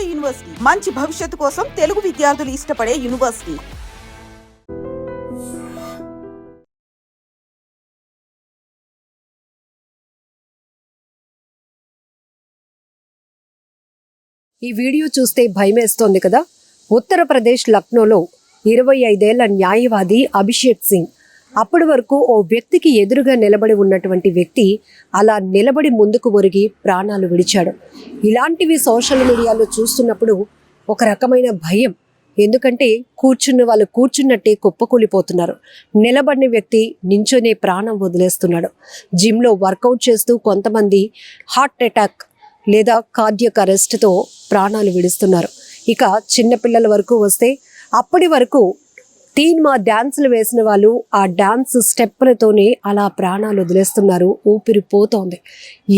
Board university మంచి భవిష్యత్తు కోసం తెలుగు విద్యార్థులు ఇష్టపడే యూనివర్సిటీ. ఈ వీడియో చూస్తే భయమేస్తోంది కదా. ఉత్తరప్రదేశ్ లక్నోలో 25 ఏళ్ల న్యాయవాది అభిషేక్ సింగ్ అప్పటి వరకు ఓ వ్యక్తికి ఎదురుగా నిలబడి ఉన్నటువంటి వ్యక్తి అలా నిలబడి ముందుకు ఒరిగి ప్రాణాలు విడిచాడు. ఇలాంటివి సోషల్ మీడియాలో చూస్తున్నప్పుడు ఒక రకమైన భయం. ఎందుకంటే కూర్చున్న వాళ్ళు కూర్చున్నట్టే కుప్పకూలిపోతున్నారు. నిలబడిన వ్యక్తి నించొనే ప్రాణం వదిలేస్తున్నాడు. జిమ్లో వర్కౌట్ చేస్తూ కొంతమంది హార్ట్ అటాక్ లేదా కార్డియక్ అరెస్ట్తో ప్రాణాలు విడుస్తున్నారు. ఇక చిన్నపిల్లల వరకు వస్తే అప్పటి వరకు టీన్మా డ్యాన్సులు వేసిన వాళ్ళు ఆ డ్యాన్స్ స్టెప్పులతోనే అలా ప్రాణాలు వదిలేస్తున్నారు. ఊపిరి పోతోంది.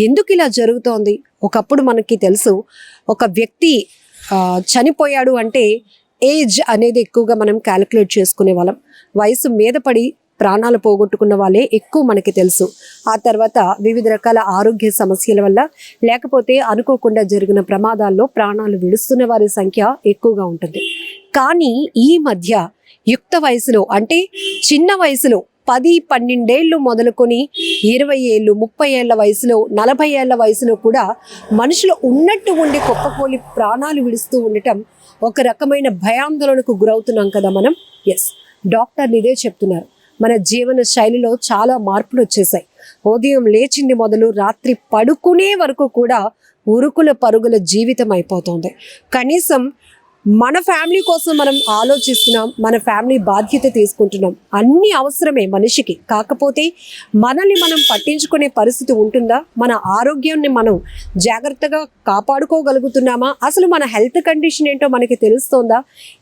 ఎందుకు ఇలా జరుగుతోంది? ఒకప్పుడు మనకి తెలుసు, ఒక వ్యక్తి చనిపోయాడు అంటే ఏజ్ అనేది ఎక్కువగా మనం క్యాలిక్యులేట్ చేసుకునే వాళ్ళం. వయసు మీద పడి ప్రాణాలు పోగొట్టుకున్న వాళ్ళే ఎక్కువ మనకి తెలుసు. ఆ తర్వాత వివిధ రకాల ఆరోగ్య సమస్యల వల్ల లేకపోతే అనుకోకుండా జరిగిన ప్రమాదాల్లో ప్రాణాలు విడుస్తున్న వారి సంఖ్య ఎక్కువగా ఉంటుంది. కానీ ఈ మధ్య యుక్త వయసులో అంటే చిన్న వయసులో 10-12 ఏళ్ళు మొదలుకొని 20 ఏళ్ళు, 30 ఏళ్ల వయసులో, 40 ఏళ్ల వయసులో కూడా మనుషులు ఉన్నట్టు ఉండి కుప్పకూలి ప్రాణాలు విడుస్తూ ఉండటం ఒక రకమైన భయాందోళనకు గురవుతున్నాం కదా మనం. ఎస్, డాక్టర్లు ఇదే చెప్తున్నారు. మన జీవన శైలిలో చాలా మార్పులు వచ్చేసాయి. ఉదయం లేచింది మొదలు రాత్రి పడుకునే వరకు కూడా ఉరుకుల పరుగుల జీవితం అయిపోతుంది. కనీసం మన ఫ్యామిలీ కోసం మనం ఆలోచిస్తున్నాం, మన ఫ్యామిలీ బాధ్యత తీసుకుంటున్నాం, అన్నీ అవసరమే మనిషికి. కాకపోతే మనల్ని మనం పట్టించుకునే పరిస్థితి ఉంటుందా? మన ఆరోగ్యాన్ని మనం జాగ్రత్తగా కాపాడుకోగలుగుతున్నామా? అసలు మన హెల్త్ కండిషన్ ఏంటో మనకి తెలుస్తోందా?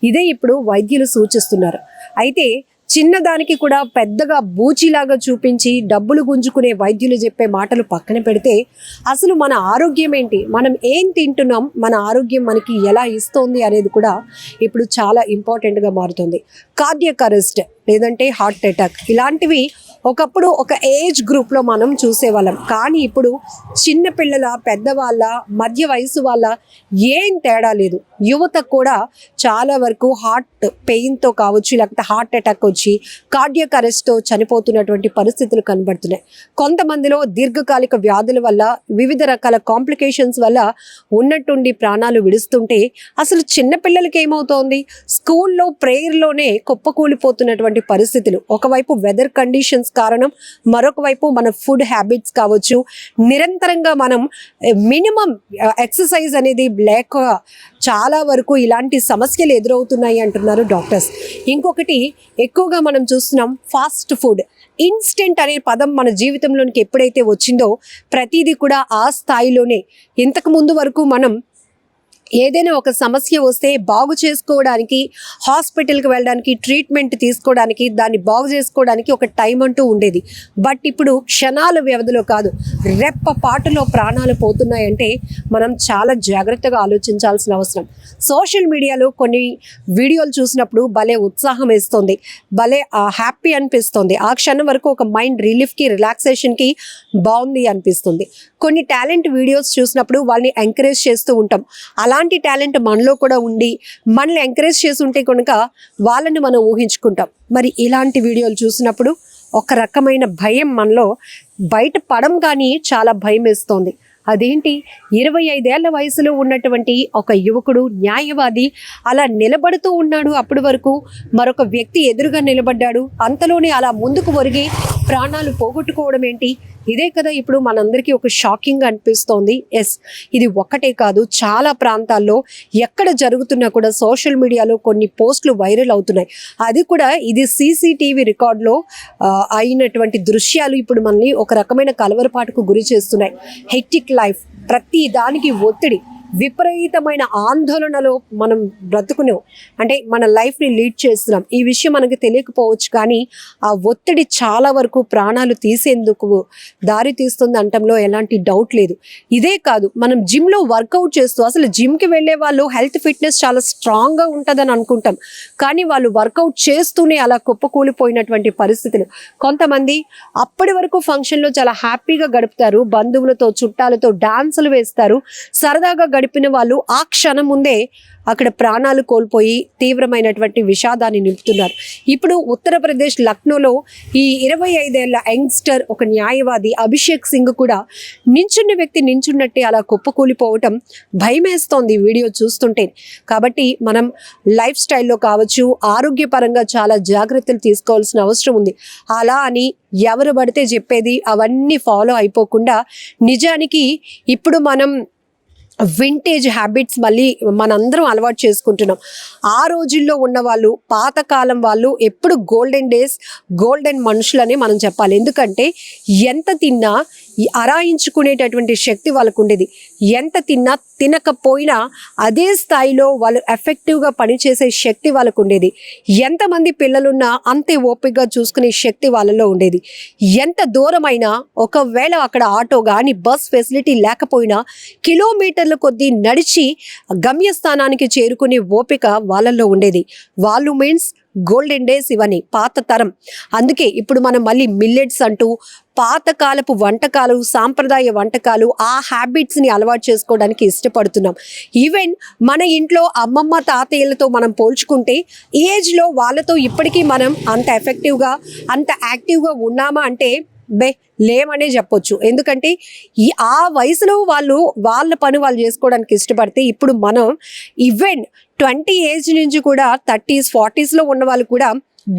ఇదే ఇప్పుడు వైద్యులు సూచిస్తున్నారు. అయితే చిన్నదానికి కూడా పెద్దగా బూచిలాగా చూపించి డబ్బులు గుంజుకునే వైద్యులు చెప్పే మాటలు పక్కన పెడితే అసలు మన ఆరోగ్యం ఏంటి, మనం ఏం తింటున్నాం, మన ఆరోగ్యం మనకి ఎలా ఇస్తోంది అనేది కూడా ఇప్పుడు చాలా ఇంపార్టెంట్గా మారుతుంది. కార్డియక్ అరెస్ట్ లేదంటే హార్ట్ అటాక్ ఇలాంటివి ఒకప్పుడు ఒక ఏజ్ గ్రూప్లో మనం చూసేవాళ్ళం. కానీ ఇప్పుడు చిన్నపిల్లల, పెద్దవాళ్ళ, మధ్య వయసు వాళ్ళ ఏం తేడా లేదు. యువత కూడా చాలా వరకు హార్ట్ పెయిన్తో కావచ్చు, లేకపోతే హార్ట్ అటాక్ వచ్చి కార్డియక్ అరెస్ట్తో చనిపోతున్నటువంటి పరిస్థితులు కనబడుతున్నాయి. కొంతమందిలో దీర్ఘకాలిక వ్యాధుల వల్ల, వివిధ రకాల కాంప్లికేషన్స్ వల్ల ఉన్నట్టుండి ప్రాణాలు విడుస్తుంటే అసలు చిన్నపిల్లలకి ఏమవుతోంది? స్కూల్లో ప్రేయర్లోనే కుప్పకూలిపోతున్నటువంటి పరిస్థితులు. ఒకవైపు వెదర్ కండిషన్స్ కారణం, మరొక వైపు మన ఫుడ్ హ్యాబిట్స్ కావచ్చు, నిరంతరంగా మనం మినిమం ఎక్సర్సైజ్ అనేది లేక చాలా వరకు ఇలాంటి సమస్యలు ఎదురవుతున్నాయి అంటున్నారు డాక్టర్స్. ఇంకొకటి ఎక్కువగా మనం చూస్తున్నాం, ఫాస్ట్ ఫుడ్. ఇన్స్టెంట్ అనే పదం మన జీవితంలోనికి ఎప్పుడైతే వచ్చిందో ప్రతిదీ కూడా ఆ స్థాయిలోనే. ఇంతకు ముందు వరకు మనం ఏదైనా ఒక సమస్య వస్తే బాగు చేసుకోవడానికి, హాస్పిటల్కి వెళ్ళడానికి, ట్రీట్మెంట్ తీసుకోవడానికి, దాన్ని బాగు చేసుకోవడానికి ఒక టైం అంటూ ఉండేది. బట్ ఇప్పుడు క్షణాల వ్యవధిలో కాదు, రెప్పపాటులో ప్రాణాలు పోతున్నాయంటే మనం చాలా జాగ్రత్తగా ఆలోచించాల్సిన అవసరం. సోషల్ మీడియాలో కొన్ని వీడియోలు చూసినప్పుడు భలే ఉత్సాహం వేస్తుంది, భలే హ్యాపీ అనిపిస్తుంది. ఆ క్షణం వరకు ఒక మైండ్ రిలీఫ్కి, రిలాక్సేషన్కి బాగుంది అనిపిస్తుంది. కొన్ని టాలెంట్ వీడియోస్ చూసినప్పుడు వాళ్ళని ఎంకరేజ్ చేస్తూ ఉంటాం. అలాంటి టాలెంట్ మనలో కూడా ఉండి మనల్ని ఎంకరేజ్ చేసి ఉంటే కనుక వాళ్ళని మనం ఊహించుకుంటాం. మరి ఇలాంటి వీడియోలు చూసినప్పుడు ఒక రకమైన భయం మనలో బయట పడం, కానీ చాలా భయం వేస్తోంది. అదేంటి, 25 ఏళ్ల వయసులో ఉన్నటువంటి ఒక యువకుడు, న్యాయవాది అలా నిలబడుతూ ఉన్నాడు. అప్పటి వరకు మరొక వ్యక్తి ఎదురుగా నిలబడ్డాడు. అంతలోనే అలా ముందుకు ఒరిగి ప్రాణాలు పోగొట్టుకోవడం ఏంటి? ఇదే కదా ఇప్పుడు మనందరికీ ఒక షాకింగ్ అనిపిస్తోంది. ఎస్, ఇది ఒక్కటే కాదు, చాలా ప్రాంతాల్లో ఎక్కడ జరుగుతున్నా కూడా సోషల్ మీడియాలో కొన్ని పోస్టులు వైరల్ అవుతున్నాయి. అది కూడా ఇది CCTV రికార్డులో అయినటువంటి దృశ్యాలు ఇప్పుడు మనల్ని ఒక రకమైన కలవరపాటుకు గురి చేస్తున్నాయి. హెక్టిక్ లైఫ్, ప్రతి దానికి ఒత్తిడి, విపరీతమైన ఆందోళనలో మనం బ్రతుకున్నాం. అంటే మన లైఫ్ని లీడ్ చేస్తున్నాం. ఈ విషయం మనకు తెలియకపోవచ్చు, కానీ ఆ ఒత్తిడి చాలా వరకు ప్రాణాలు తీసేందుకు దారి తీస్తుంది అనటంలో ఎలాంటి డౌట్ లేదు. ఇదే కాదు, మనం జిమ్లో వర్కౌట్ చేస్తూ, అసలు జిమ్కి వెళ్ళే వాళ్ళు హెల్త్ ఫిట్నెస్ చాలా స్ట్రాంగ్గా ఉంటుందని అనుకుంటాం, కానీ వాళ్ళు వర్కౌట్ చేస్తూనే అలా కుప్పకూలిపోయినటువంటి పరిస్థితులు. కొంతమంది అప్పటి వరకు ఫంక్షన్లో చాలా హ్యాపీగా గడుపుతారు, బంధువులతో, చుట్టాలతో డాన్సులు వేస్తారు, సరదాగా గడిపిన వాళ్ళు ఆ క్షణం ముందే అక్కడ ప్రాణాలు కోల్పోయి తీవ్రమైనటువంటి విషాదాన్ని నింపుతున్నారు. ఇప్పుడు ఉత్తరప్రదేశ్ లక్నోలో ఈ 25 ఏళ్ల యంగ్స్టర్ ఒక న్యాయవాది అభిషేక్ సింగ్ కూడా నించున్న వ్యక్తి నించున్నట్టే అలా కుప్పకూలిపోవటం భయమేస్తోంది వీడియో చూస్తుంటే. కాబట్టి మనం లైఫ్ స్టైల్లో కావచ్చు, ఆరోగ్యపరంగా చాలా జాగ్రత్తలు తీసుకోవాల్సిన అవసరం ఉంది. అలా అని ఎవరు పడితే చెప్పేది అవన్నీ ఫాలో అయిపోకుండా నిజానికి ఇప్పుడు మనం వింటేజ్ హ్యాబిట్స్ మళ్ళీ మనందరం అలవాటు చేసుకుంటున్నాం. ఆ రోజుల్లో ఉన్న వాళ్ళు, పాతకాలం వాళ్ళు ఎప్పుడు గోల్డెన్ డేస్, గోల్డెన్ మనుషులని మనం చెప్పాలి. ఎందుకంటే ఎంత తిన్నా అరాయించుకునేటటువంటి శక్తి వాళ్ళకు ఉండేది. ఎంత తిన్నా తినకపోయినా అదే స్థాయిలో వాళ్ళు ఎఫెక్టివ్గా పనిచేసే శక్తి వాళ్ళకు ఉండేది. ఎంతమంది పిల్లలున్నా అంతే ఓపికగా చూసుకునే శక్తి వాళ్ళలో ఉండేది. ఎంత దూరమైనా ఒకవేళ అక్కడ ఆటో కానీ బస్ ఫెసిలిటీ లేకపోయినా కిలోమీటర్ల కొద్దీ నడిచి గమ్యస్థానానికి చేరుకునే ఓపిక వాళ్ళల్లో ఉండేది. వాళ్ళు మీన్స్ గోల్డెన్ డేస్ ఇవన్నీ, పాత తరం. అందుకే ఇప్పుడు మనం మళ్ళీ మిల్లెట్స్ అంటూ పాతకాలపు వంటకాలు, సాంప్రదాయ వంటకాలు, ఆ హ్యాబిట్స్ని అలవాటు చేసుకోవడానికి ఇష్టపడుతున్నాం. ఈవెన్ మన ఇంట్లో అమ్మమ్మ తాతయ్యలతో మనం పోల్చుకుంటే ఏజ్లో వాళ్ళతో ఇప్పటికీ మనం అంత ఎఫెక్టివ్గా, అంత యాక్టివ్గా ఉన్నామా అంటే లేమనే చెప్పొచ్చు. ఎందుకంటే ఆ వయసులో వాళ్ళు వాళ్ళ పని వాళ్ళు చేసుకోవడానికి ఇష్టపడితే ఇప్పుడు మనం ఈవెన్ 20 ఏజ్ నుంచి కూడా 30s 40sలో ఉన్న వాళ్ళు కూడా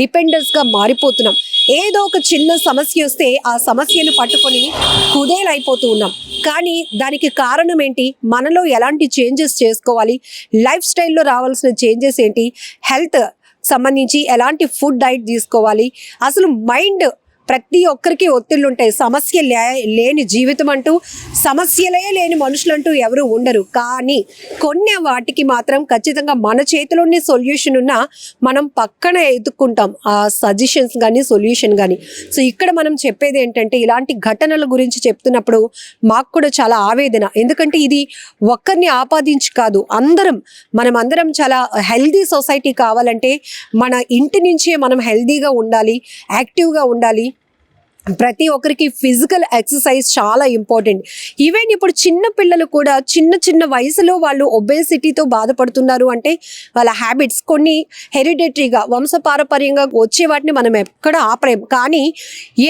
డిపెండెన్స్గా మారిపోతున్నాం. ఏదో ఒక చిన్న సమస్య వస్తే ఆ సమస్యను పట్టుకొని కుదేలైపోతూ ఉన్నాం. కానీ దానికి కారణం ఏంటి? మనలో ఎలాంటి చేంజెస్ చేసుకోవాలి, లైఫ్ స్టైల్లో రావాల్సిన చేంజెస్ ఏంటి, హెల్త్ సంబంధించి ఎలాంటి ఫుడ్ డైట్ తీసుకోవాలి, అసలు మైండ్ ప్రతి ఒక్కరికి ఒత్తిళ్ళు ఉంటాయి. సమస్య లేని జీవితం అంటూ, సమస్యలే లేని మనుషులంటూ ఎవరు ఉండరు. కానీ కొన్ని వాటికి మాత్రం ఖచ్చితంగా మన చేతిలోనే సొల్యూషన్ ఉన్నా మనం పక్కన ఎదుక్కుంటాం ఆ సజెషన్స్ కానీ సొల్యూషన్ కానీ. సో ఇక్కడ మనం చెప్పేది ఏంటంటే ఇలాంటి ఘటనల గురించి చెప్తున్నప్పుడు మాకు కూడా చాలా ఆవేదన. ఎందుకంటే ఇది ఒక్కరిని ఆపాదించి కాదు, మనమందరం చాలా హెల్దీ సొసైటీ కావాలంటే మన ఇంటి నుంచే మనం హెల్దీగా ఉండాలి, యాక్టివ్గా ఉండాలి. ప్రతి ఒక్కరికి ఫిజికల్ ఎక్సర్సైజ్ చాలా ఇంపార్టెంట్. ఈవెన్ ఇప్పుడు చిన్న పిల్లలు కూడా చిన్న వయసులో వాళ్ళు ఒబేసిటీతో బాధపడుతున్నారు అంటే వాళ్ళ హ్యాబిట్స్ కొన్ని హెరిడిటరీగా, వంశపారపర్యంగా వచ్చే వాటిని మనం ఎక్కడ ఆపలేం. కానీ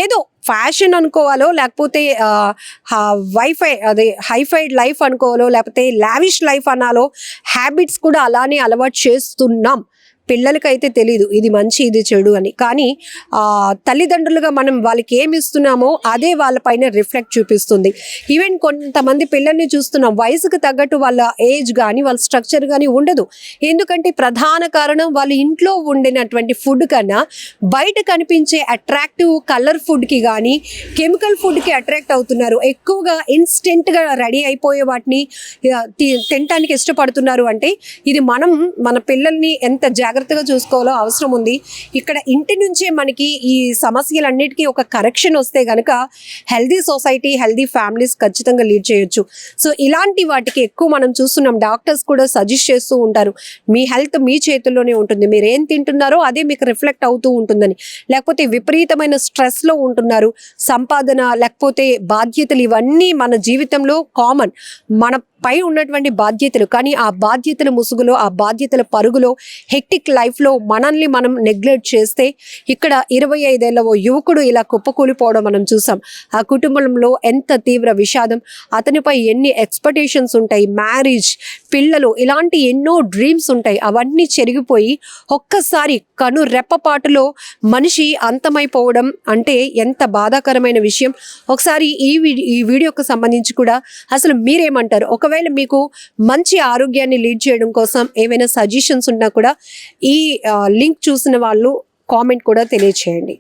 ఏదో ఫ్యాషన్ అనుకోవాలో, లేకపోతే హైఫైడ్ లైఫ్ అనుకోవాలో, లేకపోతే లావిష్ లైఫ్ అనాలో, హ్యాబిట్స్ కూడా అలానే అలవాటు చేస్తున్నాం. పిల్లలకైతే తెలీదు ఇది మంచి ఇది చెడు అని. కానీ తల్లిదండ్రులుగా మనం వాళ్ళకి ఏమి ఇస్తున్నామో అదే వాళ్ళపైన రిఫ్లెక్ట్ చూపిస్తుంది. ఈవెన్ కొంతమంది పిల్లల్ని చూస్తున్నాం, వయసుకు తగ్గట్టు వాళ్ళ ఏజ్ కానీ వాళ్ళ స్ట్రక్చర్ కానీ ఉండదు. ఎందుకంటే ప్రధాన కారణం వాళ్ళు ఇంట్లో ఉండినటువంటి ఫుడ్ కన్నా బయట కనిపించే అట్రాక్టివ్ కలర్ ఫుడ్కి కానీ కెమికల్ ఫుడ్కి అట్రాక్ట్ అవుతున్నారు. ఎక్కువగా ఇన్స్టెంట్గా రెడీ అయిపోయే వాటిని తినడానికి ఇష్టపడుతున్నారు. అంటే ఇది మన పిల్లల్ని ఎంత జాగ్రత్తగా చూసుకోవాలో అవసరం ఉంది. ఇక్కడ ఇంటి నుంచే మనకి ఈ సమస్యలన్నిటికీ ఒక కరెక్షన్ వస్తే కనుక హెల్దీ సొసైటీ, హెల్దీ ఫ్యామిలీస్ ఖచ్చితంగా లీడ్ చేయొచ్చు. సో ఇలాంటి వాటికి ఎక్కువ మనం చూస్తున్నాం. డాక్టర్స్ కూడా సజెస్ట్ చేస్తూ ఉంటారు, మీ హెల్త్ మీ చేతుల్లోనే ఉంటుంది, మీరు ఏం తింటున్నారో అదే మీకు రిఫ్లెక్ట్ అవుతూ ఉంటుందని. లేకపోతే విపరీతమైన స్ట్రెస్లో ఉంటున్నారు, సంపాదన లేకపోతే బాధ్యతలు, ఇవన్నీ మన జీవితంలో కామన్, మన పై ఉన్నటువంటి బాధ్యతలు. కానీ ఆ బాధ్యతల ముసుగులో, ఆ బాధ్యతల పరుగులో, హెక్టిక్ లైఫ్లో మనల్ని మనం నెగ్లెక్ట్ చేస్తే ఇక్కడ 25 ఏళ్ల ఓ యువకుడు ఇలా కుప్పకూలిపోవడం మనం చూసాం. ఆ కుటుంబంలో ఎంత తీవ్ర విషాదం, అతనిపై ఎన్ని ఎక్స్పెక్టేషన్స్ ఉంటాయి, మ్యారేజ్, పిల్లలు, ఇలాంటి ఎన్నో డ్రీమ్స్ ఉంటాయి. అవన్నీ చెరిగిపోయి ఒక్కసారి కను రెప్పపాటులో మనిషి అంతమైపోవడం అంటే ఎంత బాధాకరమైన విషయం. ఒకసారి ఈ వీడియోకి సంబంధించి కూడా అసలు మీరేమంటారు? ఒకవేళ మీకు మంచి ఆరోగ్యాన్ని లీడ్ చేయడం కోసం ఏమైనా సజెషన్స్ ఉన్నా కూడా ఈ లింక్ చూసిన వాళ్ళు కామెంట్ కూడా తెలియచేయండి.